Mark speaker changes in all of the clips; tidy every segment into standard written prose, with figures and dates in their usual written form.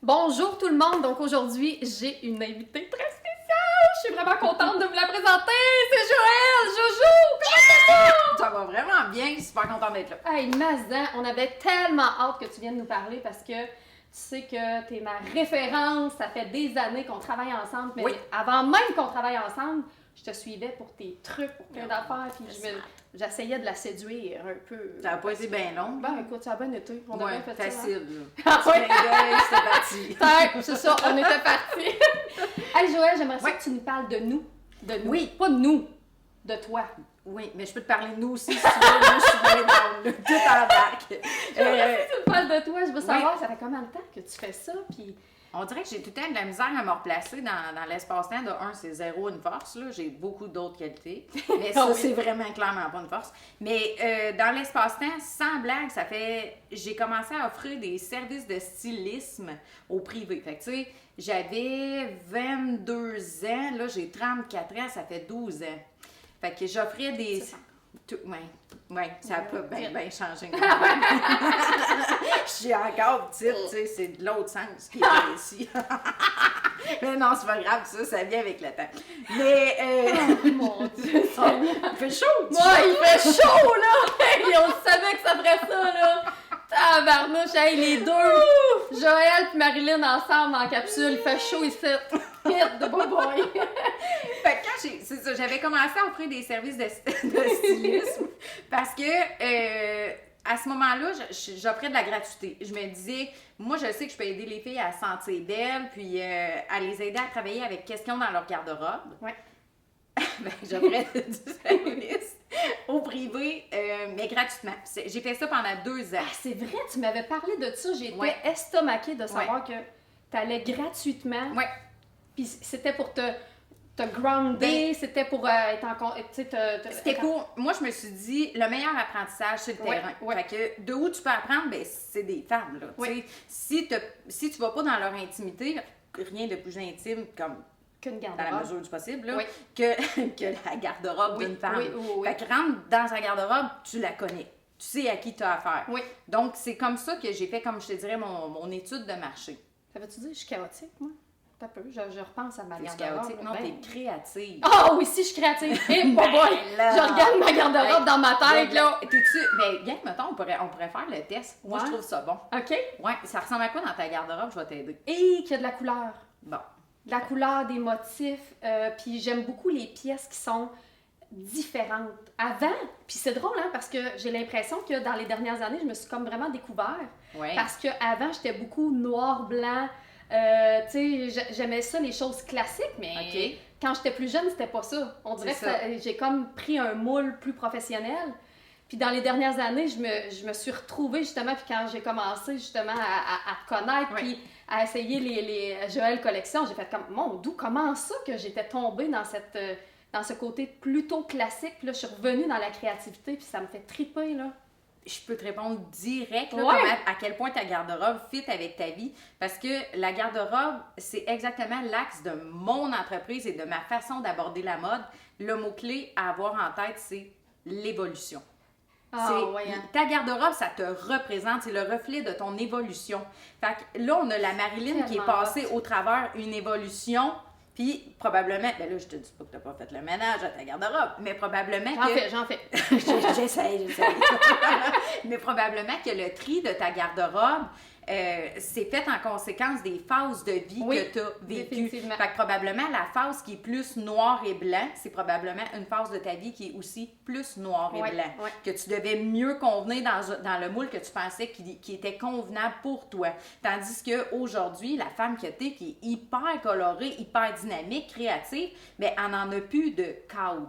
Speaker 1: Bonjour tout le monde, donc aujourd'hui j'ai une invitée très spéciale, je suis vraiment contente de vous la présenter, c'est Joëlle, Jojo, comment
Speaker 2: ça va vraiment bien, je suis super contente d'être là.
Speaker 1: Hey Mazan, on avait tellement hâte que tu viennes nous parler parce que tu sais que t'es ma référence, ça fait des années qu'on travaille ensemble, mais avant même qu'on travaille ensemble, je te suivais pour tes trucs, pour plein d'affaires, puis j'essayais de la séduire un peu.
Speaker 2: Ça n'a pas été bien long.
Speaker 1: Ben écoute, ça a bien été. On a bien fait
Speaker 2: facile.
Speaker 1: Ça, hein?
Speaker 2: C'était parti.
Speaker 1: C'est ça, on était partis. Hey Joëlle, j'aimerais ça que tu nous parles de nous. De nous.
Speaker 2: Oui.
Speaker 1: Pas de nous, de toi.
Speaker 2: Oui, mais je peux te parler de nous aussi si tu veux. Moi, je suis bien dans tout en bac.
Speaker 1: Si tu me parles de toi, je veux savoir, ça fait combien de temps que tu fais ça, puis...
Speaker 2: On dirait que j'ai tout le temps de la misère à me replacer dans l'espace-temps. De un, c'est zéro une force. Là. J'ai beaucoup d'autres qualités. Mais ça, c'est vraiment clairement pas une force. Mais dans l'espace-temps, sans blague, ça fait... J'ai commencé à offrir des services de stylisme au privé. Fait que tu sais, j'avais 22 ans. Là, j'ai 34 ans. Ça fait 12 ans. Fait que j'offrais des... Oui, ça peut bien changer. Je suis encore petite, tu sais, c'est de l'autre sens qui est ici. Mais non, c'est pas grave, ça vient avec le temps. Mais,
Speaker 1: Oh mon Dieu,
Speaker 2: il fait chaud,
Speaker 1: il fait chaud, là! Et on savait que ça ferait ça, là! Tabarnouche, hey, les deux! Joëlle et Marilyn ensemble en capsule, il fait chaud ici. Hit de boy!
Speaker 2: Fait que c'est ça, j'avais commencé à offrir des services de stylisme parce que à ce moment-là, j'offrais de la gratuité. Je me disais, moi, je sais que je peux aider les filles à se sentir belles, puis à les aider à travailler avec questions dans leur garde-robe.
Speaker 1: Ouais.
Speaker 2: Ben, j'offrais du service au privé, mais gratuitement. J'ai fait ça pendant 2 ans.
Speaker 1: Ah, c'est vrai, tu m'avais parlé de ça. J'étais estomaquée de savoir que tu allais gratuitement.
Speaker 2: Oui.
Speaker 1: Puis c'était pour te grounder, c'était pour être en...
Speaker 2: C'était pour... Moi, je me suis dit, le meilleur apprentissage, c'est le terrain. Fait que de où tu peux apprendre, ben c'est des femmes, là. Si tu vas pas dans leur intimité, rien de plus intime comme...
Speaker 1: Qu'une garde-robe.
Speaker 2: Dans la mesure du possible, là, que la garde-robe d'une femme. Fait que rentre dans sa garde-robe, tu la connais. Tu sais à qui tu as affaire. Donc, c'est comme ça que j'ai fait, comme je te dirais, mon étude de marché.
Speaker 1: Ça veut-tu dire que je suis chaotique, moi? T'as peu, je repense à ma garde-robe.
Speaker 2: Chaotique? Non, t'es créative.
Speaker 1: Ah oui, si, je suis créative. Et je regarde ma garde-robe dans ma tête, là.
Speaker 2: T'es-tu... Ben, bien, mettons, on pourrait faire le test. Moi, je trouve ça bon.
Speaker 1: OK.
Speaker 2: Ouais, ça ressemble à quoi dans ta garde-robe? Je vais t'aider.
Speaker 1: Et qu'il y a de la couleur.
Speaker 2: Bon.
Speaker 1: De la couleur, des motifs, puis j'aime beaucoup les pièces qui sont différentes. Avant, puis c'est drôle, hein, parce que j'ai l'impression que dans les dernières années, je me suis comme vraiment découvert. Parce qu'avant, j'étais beaucoup noir, blanc, tu sais, j'aimais ça, les choses classiques, mais quand j'étais plus jeune, c'était pas ça. On dirait que j'ai comme pris un moule plus professionnel. Puis dans les dernières années, je me suis retrouvée justement, puis quand j'ai commencé justement à te connaître, puis à essayer les Joëlle Collection, j'ai fait comme, mon Dieu, comment ça que j'étais tombée dans ce côté plutôt classique, puis là, je suis revenue dans la créativité, puis ça me fait triper, là.
Speaker 2: Je peux te répondre direct, là, à quel point ta garde-robe fit avec ta vie, parce que la garde-robe, c'est exactement l'axe de mon entreprise et de ma façon d'aborder la mode. Le mot-clé à avoir en tête, c'est l'évolution. Ta garde-robe, ça te représente, c'est le reflet de ton évolution. Fait que là, on a la Marilyn qui est passée au travers une évolution, puis probablement, ben là, je te dis pas que t'as pas fait le ménage à ta garde-robe, mais probablement
Speaker 1: J'en fais.
Speaker 2: J'essaie. Mais probablement que le tri de ta garde-robe, c'est fait en conséquence des phases de vie que tu as vécues. Fait que probablement la phase qui est plus noir et blanc, c'est probablement une phase de ta vie qui est aussi plus noir et blanc. Que tu devais mieux convenir dans le moule que tu pensais qui était convenable pour toi. Tandis qu'aujourd'hui, la femme que tu es, qui est hyper colorée, hyper dynamique, créative, mais elle n'en a plus de cadre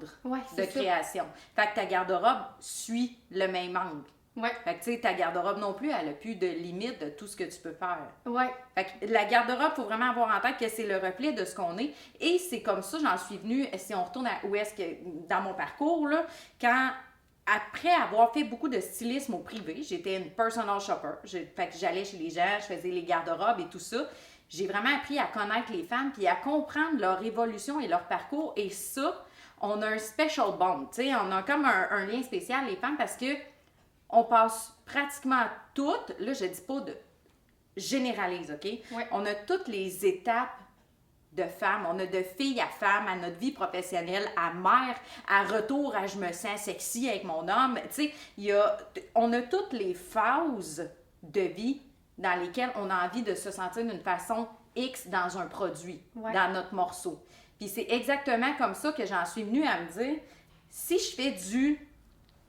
Speaker 2: de création. Fait que ta garde-robe suit le même angle. Fait que tu sais, ta garde-robe non plus, elle a plus de limite de tout ce que tu peux faire. Fait que la garde-robe, il faut vraiment avoir en tête que c'est le reflet de ce qu'on est. Et c'est comme ça, j'en suis venue, si on retourne à où est-ce que, dans mon parcours, là, quand, après avoir fait beaucoup de stylisme au privé, j'étais une personal shopper. Fait que j'allais chez les gens, je faisais les garde-robes et tout ça. J'ai vraiment appris à connaître les femmes puis à comprendre leur évolution et leur parcours. Et ça, on a un special bond, tu sais, on a comme un lien spécial, les femmes, parce que on passe pratiquement toutes, là je dis pas généralise, OK?
Speaker 1: Ouais.
Speaker 2: On a toutes les étapes de femmes. On a de fille à femme, à notre vie professionnelle, à mère, à retour à je me sens sexy avec mon homme. Tu sais, on a toutes les phases de vie dans lesquelles on a envie de se sentir d'une façon X dans un produit, dans notre morceau. Puis c'est exactement comme ça que j'en suis venue à me dire, si je fais du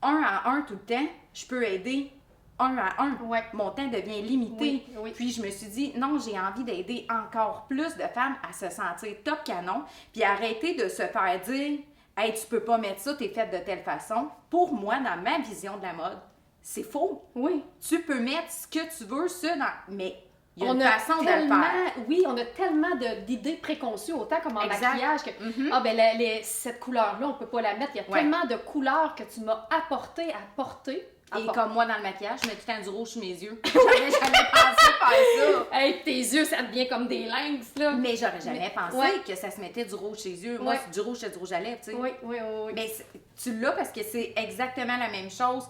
Speaker 2: 1 à 1 tout le temps, je peux aider 1 à 1.
Speaker 1: Ouais.
Speaker 2: Mon temps devient limité.
Speaker 1: Oui.
Speaker 2: Puis je me suis dit, non, j'ai envie d'aider encore plus de femmes à se sentir top canon, puis arrêter de se faire dire, hey, tu peux pas mettre ça, t'es faite de telle façon. Pour moi, dans ma vision de la mode, c'est faux.
Speaker 1: Oui.
Speaker 2: Tu peux mettre ce que tu veux, ça, mais il y a une façon de le faire.
Speaker 1: Oui, on a tellement d'idées préconçues, autant comme en maquillage, que cette couleur-là, on peut pas la mettre. Il y a tellement de couleurs que tu m'as apporté à porter.
Speaker 2: Et comme moi, dans le maquillage, je mets tout le temps du rouge sur mes yeux. J'aurais jamais pensé faire ça.
Speaker 1: Hey, tes yeux, ça devient comme des lynx, là.
Speaker 2: Mais j'aurais jamais pensé que ça se mettait du rouge sur les yeux. Moi, c'est du rouge, c'est du rouge à lèvres, tu sais.
Speaker 1: Oui.
Speaker 2: Mais tu l'as parce que c'est exactement la même chose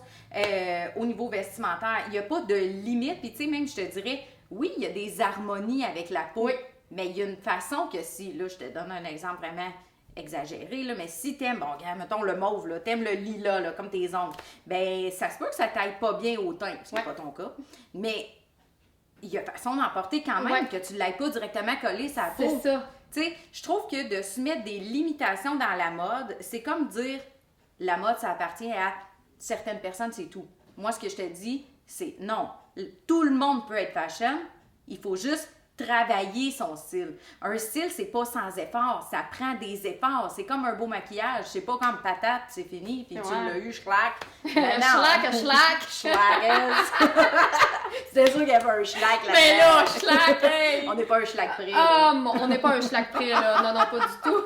Speaker 2: au niveau vestimentaire. Il n'y a pas de limite. Puis, tu sais, même, je te dirais, oui, il y a des harmonies avec la peau. Mais il y a une façon que si, là, je te donne un exemple vraiment exagéré, là, mais si t'aimes, bon, regarde, mettons le mauve, là, t'aimes le lilas, là, comme tes ongles, ben ça se peut que ça t'aille pas bien au teint, c'est pas ton cas, mais il y a façon d'en porter quand même, que tu ne l'aies pas directement collé sur la peau.
Speaker 1: C'est ça.
Speaker 2: Tu sais, je trouve que de se mettre des limitations dans la mode, c'est comme dire, la mode, ça appartient à certaines personnes, c'est tout. Moi, ce que je te dis, c'est non, tout le monde peut être fashion, il faut juste travailler son style. Un style, c'est pas sans effort, ça prend des efforts. C'est comme un beau maquillage, c'est pas comme patate, c'est fini, puis tu l'as eu, schlack.
Speaker 1: Schlack.
Speaker 2: C'est sûr qu'il y avait un schlack là-dedans.
Speaker 1: Mais là, schlack, hey!
Speaker 2: On n'est pas un schlack près.
Speaker 1: On n'est pas un schlack près, là. Non, pas du tout.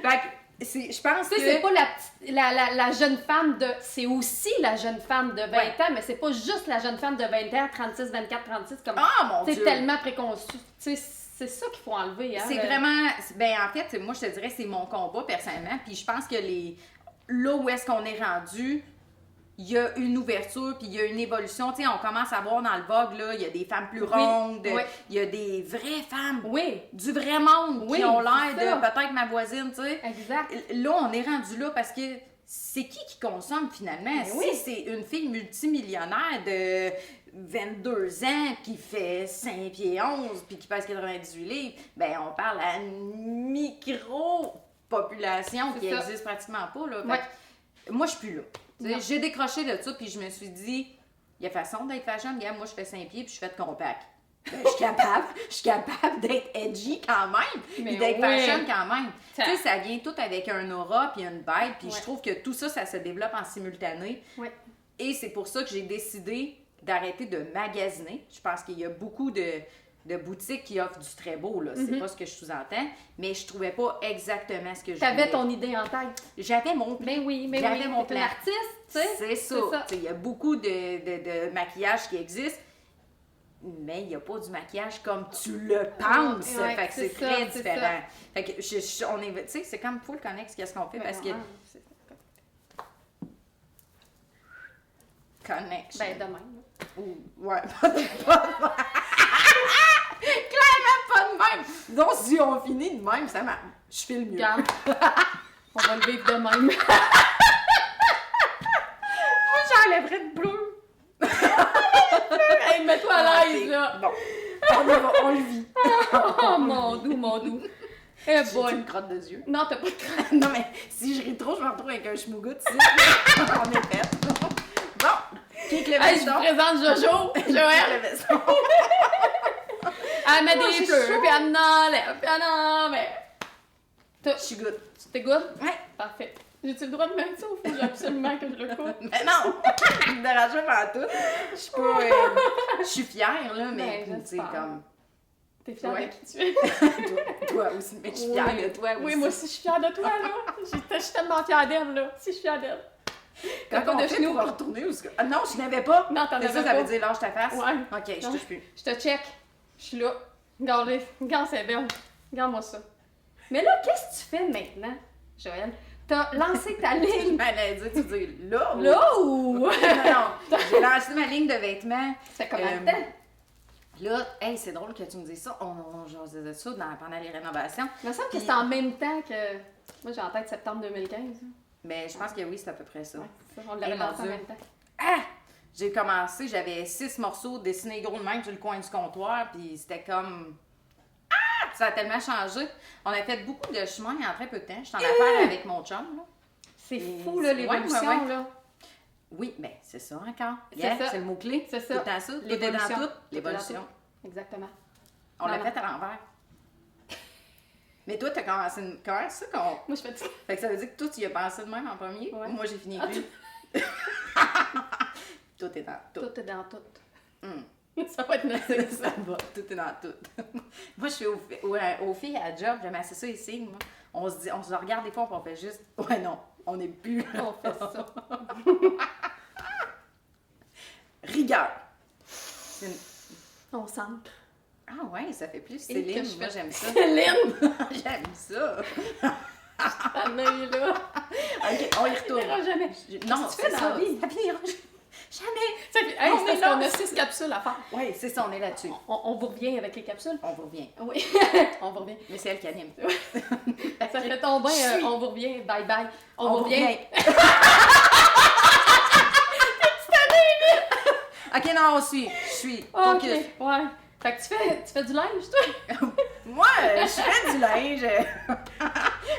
Speaker 2: Fait que, je pense que...
Speaker 1: c'est pas la jeune femme de... C'est aussi la jeune femme de 20 ans, mais c'est pas juste la jeune femme de 20 ans, 36, 24, 36, comme...
Speaker 2: mon Dieu!
Speaker 1: C'est tellement préconçu. Tu sais, c'est ça qu'il faut enlever, hein.
Speaker 2: C'est vraiment... Ben, en fait, moi, je te dirais, c'est mon combat, personnellement, puis je pense que là où est-ce qu'on est rendu, il y a une ouverture, puis il y a une évolution. Tu sais, on commence à voir dans le Vogue, là, il y a des femmes plus rondes, il y a des vraies femmes, du vrai monde, qui ont l'air de peut-être ma voisine, tu sais.
Speaker 1: Exact.
Speaker 2: Là, on est rendu là parce que c'est qui consomme finalement? Si c'est une fille multimillionnaire de 22 ans qui fait 5 pieds 11 puis qui pèse 98 livres, ben on parle à une micro-population qui existe pratiquement pas, là. Moi, je suis plus là. J'ai décroché de ça, puis je me suis dit, il y a façon d'être fashion. Regarde, moi, je fais 5 pieds, puis je fais de compact. Ben, je suis capable d'être edgy quand même, puis d'être fashion quand même. Tu sais, ça vient tout avec un aura, puis une vibe, puis je trouve que tout ça, ça se développe en simultané. Et c'est pour ça que j'ai décidé d'arrêter de magasiner. Je pense qu'il y a beaucoup de boutiques qui offrent du très beau, là. C'est pas ce que je sous-entends, mais je trouvais pas exactement ce que je voulais.
Speaker 1: T'avais ton idée en tête.
Speaker 2: J'avais mon plan.
Speaker 1: J'avais
Speaker 2: mon plan.
Speaker 1: T'es un artiste, tu sais.
Speaker 2: C'est ça. Il y a beaucoup de maquillage qui existent, mais il n'y a pas du maquillage comme tu le penses. Fait que c'est très différent. Fait que on est, tu sais, c'est comme full connexe qu'est-ce qu'on fait, parce que... Connection.
Speaker 1: Ben, de même.
Speaker 2: Ouais, pas de même. Clairement pas de même. Donc, si on finit de même, ça marche. Je fais le mieux.
Speaker 1: Regarde. On va le vivre de même.
Speaker 2: Moi, j'enlèverais de bleu.
Speaker 1: Hey, mets-toi à l'aise, là.
Speaker 2: Bon, on le vit.
Speaker 1: Oh, mon doux. Eh boy.
Speaker 2: J'ai une crotte de yeux.
Speaker 1: Non, t'as pas de crotte.
Speaker 2: Non, mais si je ris trop, je me retrouve avec un schmougout ici. On est fait. Bon, qui est le veston?
Speaker 1: Je vous présente Jojo. Joël.
Speaker 2: Le veston.
Speaker 1: Elle met des fleurs, puis elle en enlève, puis elle en met.
Speaker 2: Je suis good.
Speaker 1: Tu t'es good?
Speaker 2: Ouais.
Speaker 1: Parfait. J'ai-tu le droit de mettre ça ou faut absolument que je le coupe?
Speaker 2: Mais non! Je me dérange pas tout. Je suis pas... je suis fière, là, mais tu sais, comme...
Speaker 1: T'es fière de qui tu es?
Speaker 2: toi aussi, mais je suis fière de toi aussi.
Speaker 1: Oui, moi aussi, je suis fière de toi, là. Je suis tellement fière d'elle, là. Si, je suis fière d'elle.
Speaker 2: Quand on fait pour retourner ou ce que... Ah non, je n'avais pas!
Speaker 1: Non, t'en avais pas.
Speaker 2: Ça veut dire lâche ta face?
Speaker 1: Ouais.
Speaker 2: OK, je touche plus.
Speaker 1: Je te check. Je suis là. Regarde, c'est belle. Regarde-moi ça. Mais là, qu'est-ce que tu fais maintenant, Joël? T'as lancé ta ligne.
Speaker 2: Je m'allais dire, tu dis là ou...
Speaker 1: Là ou...
Speaker 2: Non, j'ai lancé ma ligne de vêtements.
Speaker 1: Ça fait combien de temps?
Speaker 2: Là, hey, c'est drôle que tu me dises ça. On jasait ça pendant les rénovations.
Speaker 1: Il me semble que c'était en même temps que... Moi, j'ai en tête septembre 2015.
Speaker 2: Mais je pense que oui, c'est à peu près ça.
Speaker 1: Ouais, c'est ça. On l'avait lancé en même temps.
Speaker 2: Ah! J'ai commencé, j'avais 6 morceaux dessinés gros de même sur le coin du comptoir, puis c'était comme... Ah! Ça a tellement changé. On a fait beaucoup de chemin en très peu de temps. Je suis en affaire avec mon chum, là.
Speaker 1: C'est fou, là, l'évolution, là.
Speaker 2: Oui, bien, c'est ça encore.
Speaker 1: Yeah,
Speaker 2: c'est le mot-clé.
Speaker 1: C'est ça.
Speaker 2: Tout dans ça. Tout est dans tout. L'évolution.
Speaker 1: Exactement.
Speaker 2: On l'a fait à l'envers. Mais toi, t'as commencé comment ça qu'on...
Speaker 1: Moi, je fais ça.
Speaker 2: Fait que ça veut dire que toi, tu y as pensé de même en premier.
Speaker 1: Ouais.
Speaker 2: Moi, j'ai fini lui. Tout est dans tout.
Speaker 1: Tout est dans tout.
Speaker 2: Ça va être notre ça va. Tout est dans tout. Moi, je suis aux filles à job, j'aime assez ça ici. Moi. On se regarde des fois, on fait juste... Ouais, non, on n'est plus...
Speaker 1: On fait ça.
Speaker 2: Rigueur.
Speaker 1: On s'ancre.
Speaker 2: Ah ouais, ça fait plus Céline. Moi, j'aime ça.
Speaker 1: Céline!
Speaker 2: J'aime ça.
Speaker 1: Ta main là.
Speaker 2: OK, on y retourne.
Speaker 1: Ça finira jamais.
Speaker 2: Non,
Speaker 1: c'est ça.
Speaker 2: Ça finira jamais.
Speaker 1: Hey, c'est parce qu'on a 6 capsules à faire.
Speaker 2: Oui, c'est ça, on est là-dessus.
Speaker 1: On vous revient avec les capsules?
Speaker 2: On vous revient.
Speaker 1: Oui, on vous revient.
Speaker 2: Mais c'est elle qui anime.
Speaker 1: Ça fait ton bain, on vous revient. Bye bye. On vous revient.
Speaker 2: OK, non, je suis.
Speaker 1: OK, ouais. Fait que tu fais du linge, toi?
Speaker 2: Moi, je fais du linge.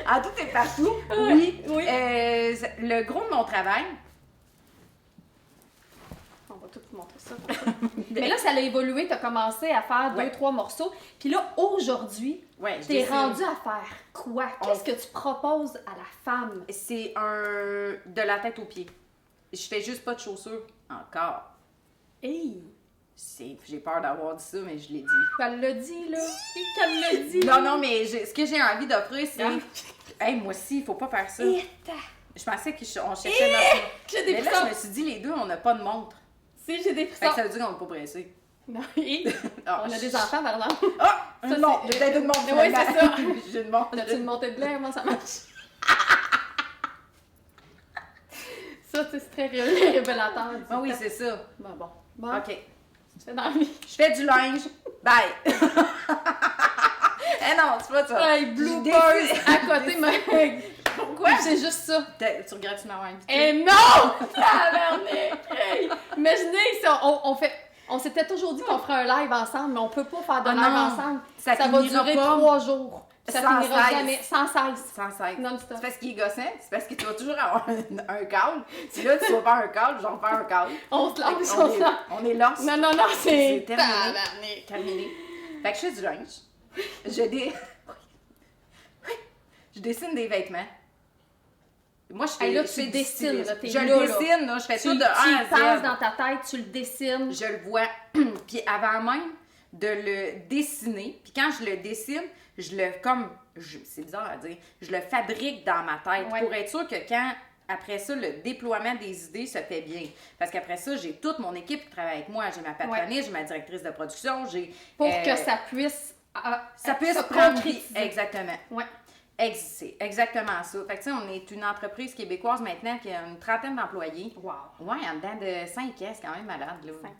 Speaker 2: Ah, tout est partout. Oui. Le gros de mon travail...
Speaker 1: On va tout vous montrer ça. Mais là, ça a évolué. Tu as commencé à faire 2-3 morceaux. Puis là, aujourd'hui, tu es rendu à faire quoi? Qu'est-ce que tu proposes à la femme?
Speaker 2: C'est de la tête aux pieds. Je fais juste pas de chaussures encore.
Speaker 1: Hey!
Speaker 2: J'ai peur d'avoir dit ça, mais je l'ai dit.
Speaker 1: Elle l'a dit, là. Qu'elle l'a dit.
Speaker 2: Non, mais ce que j'ai envie d'offrir, c'est... Hey, moi aussi, il faut pas faire ça. Je pensais qu'on cherchait notre...
Speaker 1: J'ai des
Speaker 2: mais là, je me suis dit, les deux, on n'a pas de montre.
Speaker 1: Si, j'ai des frissons.
Speaker 2: Fait que ça veut dire qu'on n'est pas pressés.
Speaker 1: Non, on a des enfants, par exemple.
Speaker 2: Ah! Une montre! J'ai peut-être une montre.
Speaker 1: Oui, c'est ça.
Speaker 2: J'ai une montre.
Speaker 1: As-tu une montée de lait? Comment ça marche? Ça, c'est très révélateur.
Speaker 2: Ah oui, c'est ça.
Speaker 1: Bon.
Speaker 2: OK.
Speaker 1: Tu fais dans la vie.
Speaker 2: Je fais du linge. Bye! Eh non, c'est pas ça.
Speaker 1: Hey, bloopers à côté, mais...
Speaker 2: Pourquoi?
Speaker 1: C'est juste ça.
Speaker 2: Tu regrettes de m'avoir invité?
Speaker 1: Eh non! Tabarnak! Hey! Imaginez, on s'était toujours dit qu'on ferait un live ensemble, mais on peut pas faire de live ensemble. Ça va durer 3 jours. Ça finira jamais. Sans cesse. Non-stop.
Speaker 2: C'est parce qu'il est gossant, c'est parce que tu vas toujours avoir un câble. Si là, tu vas faire un câble, j'en fais un câble.
Speaker 1: On se lance,
Speaker 2: on est là.
Speaker 1: Non, c'est
Speaker 2: terminé. Terminé. Fait que je fais du linge. Je dessine des vêtements. Moi, je fais...
Speaker 1: Là, tu le dessines, là.
Speaker 2: Je le dessine, là. Je fais tout de A à Z.
Speaker 1: Tu y penses dans ta tête, tu le dessines.
Speaker 2: Je le vois. Puis avant même de le dessiner, puis quand je le dessine, c'est bizarre à dire, je le fabrique dans ma tête pour être sûr que quand, après ça, le déploiement des idées se fait bien. Parce qu'après ça, j'ai toute mon équipe qui travaille avec moi. J'ai ma patroniste, j'ai ma directrice de production,
Speaker 1: pour que ça puisse
Speaker 2: se prendre vie. Exactement.
Speaker 1: Ouais.
Speaker 2: C'est exactement ça. Fait que, tu sais, on est une entreprise québécoise maintenant qui a une 30aine d'employés.
Speaker 1: Wow.
Speaker 2: Ouais, en dedans de 5 ans, c'est quand même malade, là. 5 ans.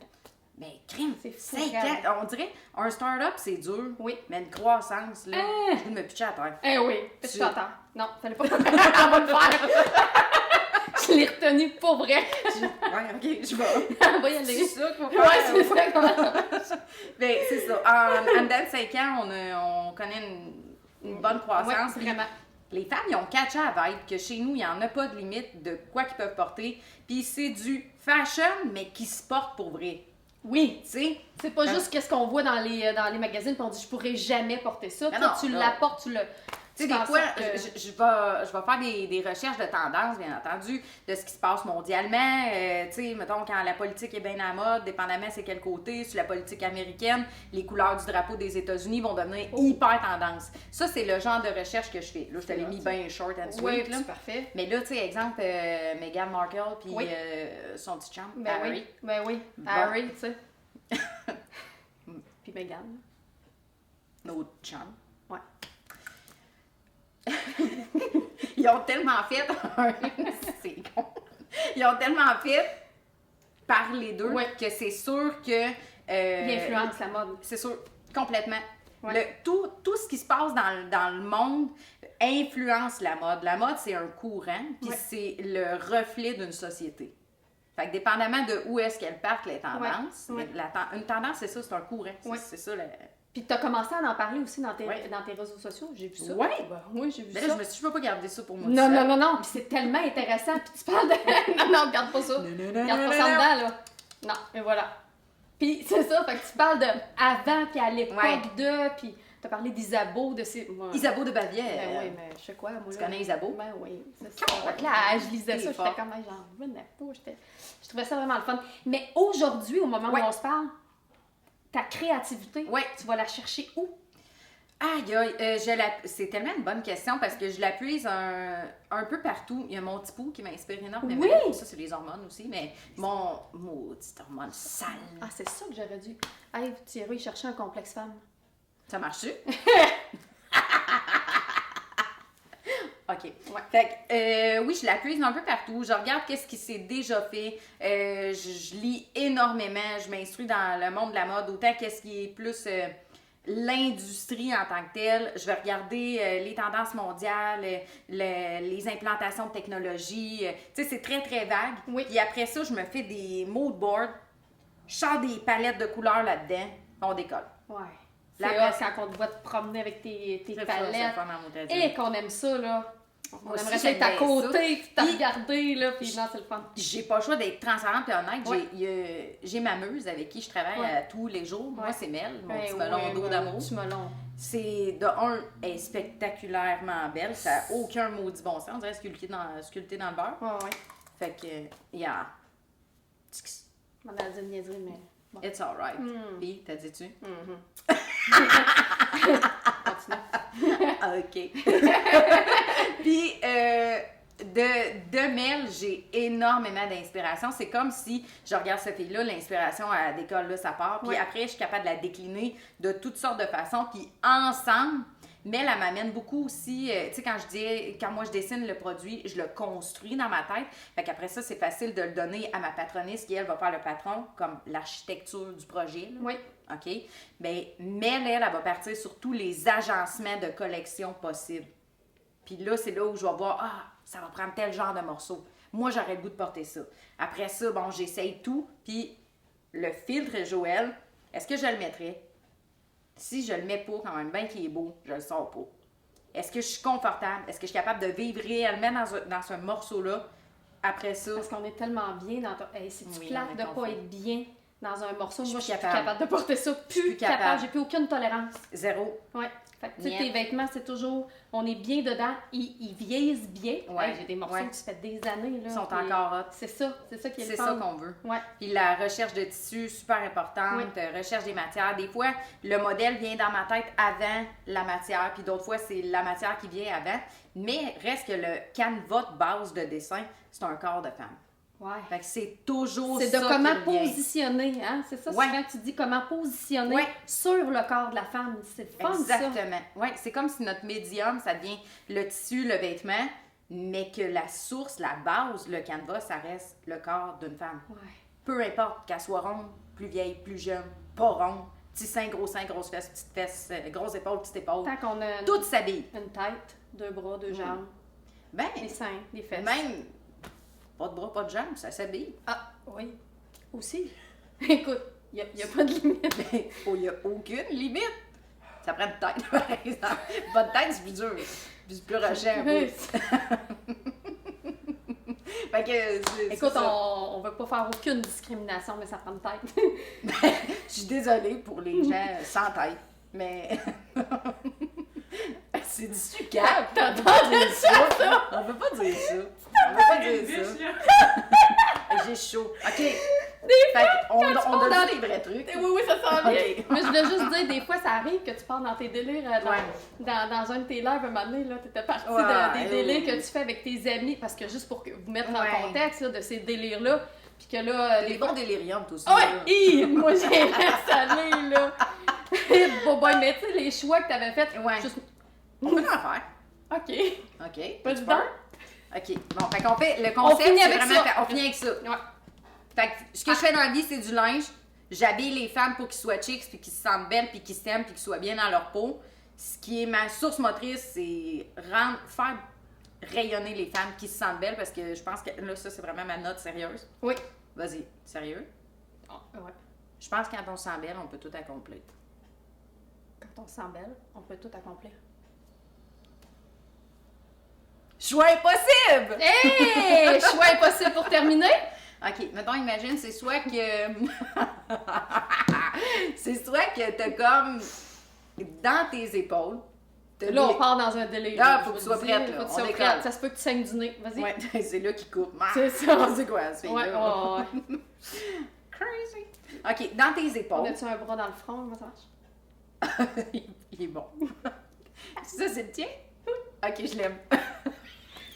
Speaker 2: Mais crime,
Speaker 1: c'est fou.
Speaker 2: 5 ans. On dirait, un start-up, c'est dur.
Speaker 1: Oui.
Speaker 2: Mais une croissance, là, je vais me pitcher à terre.
Speaker 1: Oui, je suis à terre. Non, fallait pas. On va le faire. Je l'ai retenu pour vrai.
Speaker 2: Ouais, OK, je vais.
Speaker 1: On va y aller.
Speaker 2: C'est ça qu'on va faire.
Speaker 1: Ouais, c'est ça.
Speaker 2: Ben, c'est ça. En dedans de 5 ans, on connaît une bonne croissance.
Speaker 1: Oui, vraiment.
Speaker 2: Les femmes, ils ont catché à vibe que chez nous, il n'y en a pas de limite de quoi qu'ils peuvent porter. Puis c'est du fashion, mais qui se porte pour vrai.
Speaker 1: Oui.
Speaker 2: Tu sais?
Speaker 1: C'est pas juste qu'est-ce qu'on voit dans les magazines, puis on dit « je pourrais jamais porter ça ». Toi, tu l'apportes, tu le...
Speaker 2: Tu sais, des fois, je vais faire des recherches de tendance, bien entendu, de ce qui se passe mondialement. Tu sais, mettons, quand la politique est bien à la mode, dépendamment c'est quel côté, sur la politique américaine, les couleurs du drapeau des États-Unis vont devenir hyper tendance. Ça, c'est le genre de recherche que je fais. Là, je te l'ai mis bien short and sweet.
Speaker 1: Oui,
Speaker 2: là.
Speaker 1: c'est parfait.
Speaker 2: Mais là, tu sais, exemple, Meghan Markle, puis son petit chum, Harry.
Speaker 1: Oui, Harry, tu sais. Puis Meghan.
Speaker 2: Notre chum.
Speaker 1: Ouais.
Speaker 2: Ils ont tellement fait c'est con. Ils ont tellement fait par les deux que c'est sûr que
Speaker 1: Il influence la mode.
Speaker 2: C'est sûr, complètement.
Speaker 1: Ouais.
Speaker 2: Tout ce qui se passe dans le monde influence la mode. La mode, c'est un courant, puis c'est le reflet d'une société. Fait que dépendamment de où est-ce qu'elle part, les tendances, une tendance, c'est ça, c'est un courant. C'est ça.
Speaker 1: Puis tu as commencé à en parler aussi dans tes réseaux sociaux, j'ai vu ça.
Speaker 2: Oui,
Speaker 1: j'ai vu
Speaker 2: ça.
Speaker 1: Là,
Speaker 2: je me suis dit, je peux pas garder ça pour moi.
Speaker 1: Non, puis c'est tellement intéressant, puis tu parles de... non, garde pas ça. Garde pas ça dedans, là. Non, mais voilà. Puis c'est ça, fait que tu parles de avant, puis à l'époque de, puis t'as parlé d'Isabeau, de ces...
Speaker 2: Isabeau de Bavière.
Speaker 1: Ben oui, mais je sais quoi, moi
Speaker 2: Tu connais Isabeau?
Speaker 1: Ben oui, c'est ça. Là, je lisais ça, j'étais comme, j'en revenais pas, je trouvais ça vraiment le fun. Mais aujourd'hui, au moment où on se parle, ta créativité, tu vas la chercher où?
Speaker 2: Aïe, c'est tellement une bonne question parce que je la puise un peu partout. Il y a mon petit pouls qui m'inspire énormément.
Speaker 1: Oui!
Speaker 2: Ça, c'est les hormones aussi, mais mon maudite hormone sale.
Speaker 1: Ah, c'est ça que j'aurais dû. Hey, Thierry, il cherchait un complexe femme.
Speaker 2: Ça marche-tu? OK.
Speaker 1: Ouais.
Speaker 2: Fait que, oui, je la puise un peu partout. Je regarde qu'est-ce qui s'est déjà fait. Je lis énormément. Je m'instruis dans le monde de la mode. Autant qu'est-ce qui est plus l'industrie en tant que telle. Je vais regarder les tendances mondiales, les implantations de technologie. Tu sais, c'est très, très vague.
Speaker 1: Oui.
Speaker 2: Puis après ça, je me fais des mood boards. Je sors des palettes de couleurs là-dedans. On décolle.
Speaker 1: Ouais. C'est quand on te voit te promener avec tes palettes. Et qu'on aime ça, là. On aimerait ça être à côté, puis t'as regardé, là, puis non, c'est le fun.
Speaker 2: J'ai pas le choix d'être transparente et honnête. J'ai ma muse avec qui je travaille tous les jours. Moi, c'est Mel, mon petit melon d'eau d'amour. C'est, de un, elle est spectaculairement belle. Ça n'a aucun maudit bon sens. On dirait sculpté dans le beurre.
Speaker 1: Ouais.
Speaker 2: Fait que, yeah.
Speaker 1: On a dit une niaiserie, mais...
Speaker 2: Bon. It's alright. Puis, t'as dit-tu? OK. Puis, de Mel, j'ai énormément d'inspiration. C'est comme si je regarde cette fille-là, l'inspiration, elle décolle là, ça part. Puis après, je suis capable de la décliner de toutes sortes de façons. Puis ensemble, Mel, elle m'amène beaucoup aussi, tu sais, quand moi je dessine le produit, je le construis dans ma tête. Fait qu'après ça, c'est facile de le donner à ma patroniste qui, elle, va faire le patron, comme l'architecture du projet. Là.
Speaker 1: Oui.
Speaker 2: OK? Bien, Mel, elle va partir sur tous les agencements de collection possibles. Puis là, c'est là où je vais voir, ça va prendre tel genre de morceau. Moi, j'aurais le goût de porter ça. Après ça, bon, j'essaye tout. Puis le filtre Joël, est-ce que je le mettrais? Si je le mets pas, quand même, bien qu'il est beau, je le sors pas. Est-ce que je suis confortable? Est-ce que je suis capable de vivre réellement dans ce morceau-là? Après ça...
Speaker 1: Parce qu'on est tellement bien dans ton... Hey, c'est-tu plate de pas être bien dans un morceau? Moi, je suis
Speaker 2: capable.
Speaker 1: plus capable de porter ça. Plus capable. J'ai plus aucune tolérance.
Speaker 2: Zéro.
Speaker 1: Ouais. Fait que, tu sais, tes vêtements, c'est toujours... On est bien dedans. Ils vieillissent bien.
Speaker 2: Ouais.
Speaker 1: Hey, j'ai des morceaux qui se fait des années. Là,
Speaker 2: ils sont encore hot.
Speaker 1: C'est ça qui est le fun.
Speaker 2: C'est ça qu'on veut.
Speaker 1: Ouais.
Speaker 2: Puis la recherche de tissu, super importante. Recherche des matières. Des fois, le modèle vient dans ma tête avant la matière. Puis d'autres fois, c'est la matière qui vient avant. Mais reste que le canevas de base de dessin, c'est un corps de femme.
Speaker 1: Ouais.
Speaker 2: Fait que c'est toujours
Speaker 1: c'est
Speaker 2: ça.
Speaker 1: C'est de comment positionner, hein? C'est ça,
Speaker 2: souvent
Speaker 1: que tu dis, comment positionner sur le corps de la femme. C'est fun,
Speaker 2: exactement. Oui, c'est comme si notre médium, ça devient le tissu, le vêtement, mais que la source, la base, le canevas, ça reste le corps d'une femme.
Speaker 1: Ouais.
Speaker 2: Peu importe qu'elle soit ronde, plus vieille, plus jeune, pas ronde, petit sein, grosses fesses, petites fesses, grosses épaules, petites épaules.
Speaker 1: Tant qu'on a
Speaker 2: tout s'habille.
Speaker 1: Une tête, deux bras, deux jambes.
Speaker 2: Ben,
Speaker 1: des seins, des fesses.
Speaker 2: Même pas de bras, pas de jambes, ça s'habille.
Speaker 1: Ah, oui. Aussi. Écoute, il n'y a pas de limite.
Speaker 2: Il n'y a aucune limite. Ça prend une tête, par exemple. Pas de tête, c'est plus dur. Puis c'est plus rushant un peu. Fait que,
Speaker 1: écoute, on ne veut pas faire aucune discrimination, mais ça prend une tête.
Speaker 2: Je suis désolée pour les gens sans tête, mais... c'est du sucable.
Speaker 1: T'entends ça?
Speaker 2: On peut pas dire ça. On peut pas dire ça. J'ai chaud. OK. On donne des vrais trucs.
Speaker 1: Oui, ça sent bien. Mais je voulais juste dire, des fois, ça arrive que tu pars dans tes délires, dans un de tes lives, un moment donné, tu étais partie des délires que tu fais avec tes amis, parce que juste pour vous mettre en contexte là, de ces délires-là, puis que là...
Speaker 2: Les bons déliriums, tout ça.
Speaker 1: Ouais, moi, j'ai installé, là. Mais tu sais, les choix que tu avais faits, juste...
Speaker 2: On peut en faire.
Speaker 1: OK. Pas du temps?
Speaker 2: OK. Bon, fait qu'on fait le concept,
Speaker 1: c'est vraiment...
Speaker 2: On finit avec ça.
Speaker 1: Ouais.
Speaker 2: Fait que ce que je fais dans la vie, c'est du linge. j'habille les femmes pour qu'ils soient chicks, puis qu'ils se sentent belles, puis qu'ils s'aiment, puis qu'ils soient bien dans leur peau. Ce qui est ma source motrice, c'est faire rayonner les femmes qui se sentent belles, parce que je pense que là, ça, c'est vraiment ma note sérieuse.
Speaker 1: Oui.
Speaker 2: Vas-y, sérieux?
Speaker 1: Ouais.
Speaker 2: Je pense que quand on se sent belle, on peut tout accomplir.
Speaker 1: Quand on se sent belle, on peut tout accomplir.
Speaker 2: Choix impossible!
Speaker 1: Hey! Choix impossible pour terminer?
Speaker 2: OK, mettons, imagine, c'est soit que... c'est soit que t'as comme... Dans tes épaules...
Speaker 1: Là, on part dans un délire.
Speaker 2: Là, faut que tu sois prête, là.
Speaker 1: Faut que tu sois prête. Ça se peut que tu saignes du nez. Vas-y.
Speaker 2: Ouais, c'est là qu'il coupe.
Speaker 1: C'est ça.
Speaker 2: C'est quoi, ce
Speaker 1: ouais,
Speaker 2: là
Speaker 1: ouais.
Speaker 2: Crazy. OK, dans tes épaules...
Speaker 1: As-tu un bras dans le front? Comment ça marche?
Speaker 2: Il est bon. Ça, c'est le tien? OK, je l'aime.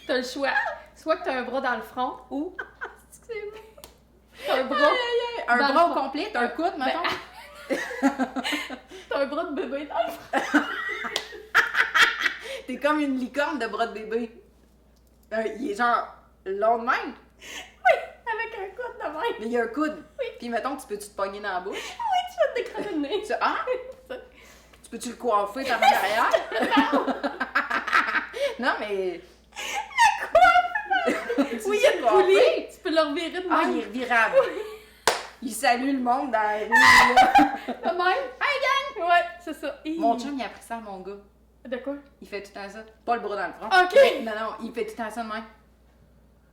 Speaker 1: T'as le choix. Soit que t'as un bras dans le front ou... Excusez-moi. T'as un bras...
Speaker 2: Un bras au complet? T'as un coude, mettons?
Speaker 1: T'as un bras de bébé dans le front.
Speaker 2: T'es comme une licorne de bras de bébé. Il est genre long de même.
Speaker 1: Oui, avec un coude de même.
Speaker 2: Mais il y a un coude.
Speaker 1: Oui.
Speaker 2: Puis mettons, tu peux-tu te pogner dans la bouche?
Speaker 1: Oui, tu vas te décrocher le nez.
Speaker 2: Tu peux-tu le coiffer dans ma carrière? Non, mais...
Speaker 1: Oui, il y a une poulie. Tu peux le revirer de même.
Speaker 2: Ah, il est revirable. Il salue le monde dans la rue. De
Speaker 1: même. Hey, gang! Ouais, c'est ça.
Speaker 2: Mon chum, il a appris ça à mon gars.
Speaker 1: De quoi?
Speaker 2: Il fait tout le temps ça. Pas le bras dans le front.
Speaker 1: OK.
Speaker 2: Non, il fait tout le temps ça de même.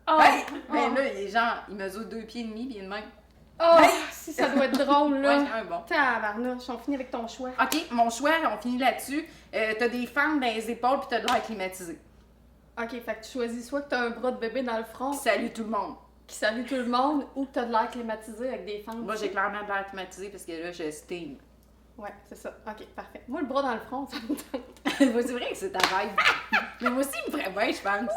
Speaker 1: Oh.
Speaker 2: Hey! Mais là, il est genre, il mesure 2 pieds et demi, puis il est de même.
Speaker 1: Oh, si ça doit être drôle, là.
Speaker 2: Ouais, c'est un bon.
Speaker 1: Tabarnouche, on finit avec ton choix.
Speaker 2: OK, mon choix, on finit là-dessus. T'as des fentes dans les épaules, puis t'as de l'air climatisé.
Speaker 1: OK, fait que tu choisis soit que t'as un bras de bébé dans le front...
Speaker 2: Qui salue tout le monde.
Speaker 1: Qui salue tout le monde, ou que t'as de l'air climatisé avec des fentes.
Speaker 2: Moi, j'ai clairement de l'air climatisé, parce que là, je steam.
Speaker 1: Ouais, c'est ça. OK, parfait. Moi, le bras dans le front, ça me tente.
Speaker 2: Moi, c'est vrai que c'est ta vibe. Mais moi aussi, il me ferait bien, je pense.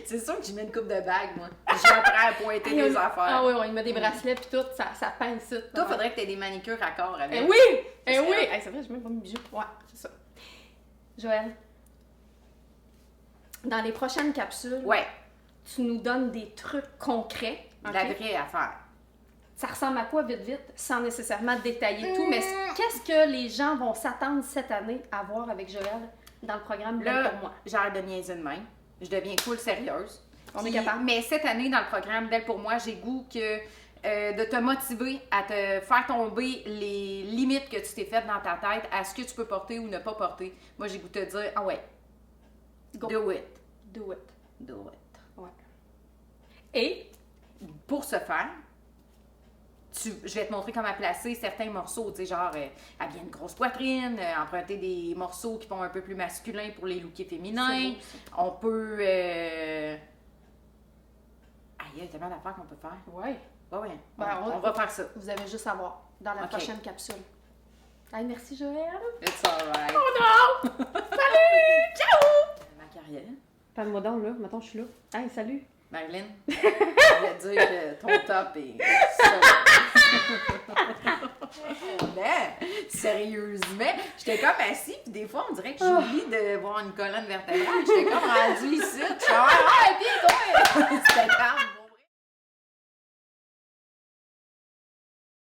Speaker 2: C'est sûr que je mets une coupe de bague, moi. Je apprends à pointer des affaires.
Speaker 1: Ah oui, il met des bracelets puis tout, ça peint ici.
Speaker 2: Toi, faudrait que t'aies des manicures à corps avec.
Speaker 1: Oui! Oui! C'est vrai, je mets pas mes bijoux. Ouais, c'est ça. Joël, dans les prochaines capsules, tu nous donnes des trucs concrets.
Speaker 2: De la vraie affaire.
Speaker 1: Ça ressemble à quoi, vite, sans nécessairement détailler tout, mais qu'est-ce que les gens vont s'attendre cette année à voir avec Joël dans le programme Belle pour moi?
Speaker 2: J'arrête de niaiser de même. Je deviens cool sérieuse.
Speaker 1: On est capable.
Speaker 2: Mais cette année, dans le programme Belle pour moi, j'ai goût que de te motiver à te faire tomber les limites que tu t'es faites dans ta tête à ce que tu peux porter ou ne pas porter. Moi, j'ai goût de te dire, ah ouais,
Speaker 1: go.
Speaker 2: Do it.
Speaker 1: Do it.
Speaker 2: Do it.
Speaker 1: Ouais. Et,
Speaker 2: pour ce faire, je vais te montrer comment placer certains morceaux, tu sais, genre habiller une grosse poitrine, emprunter des morceaux qui font un peu plus masculins pour les lookers féminins. On peut... il y a tellement d'affaires qu'on peut faire.
Speaker 1: Ouais.
Speaker 2: Ouais.
Speaker 1: Ben,
Speaker 2: on va faire ça.
Speaker 1: Vous avez juste à voir dans la prochaine capsule. Hey, merci Joël.
Speaker 2: It's alright.
Speaker 1: Oh non! Salut! Ciao!
Speaker 2: Ma carrière.
Speaker 1: Parle-moi donc là, mettons je suis là. Hey, salut!
Speaker 2: Marilyn, je voulais dire que ton top est ça. Mais, sérieusement, j'étais comme assis, puis des fois, on dirait que j'oublie de voir une colonne vertébrale. J'étais comme rendue ici. Je suis ah, puis toi! C'était calme.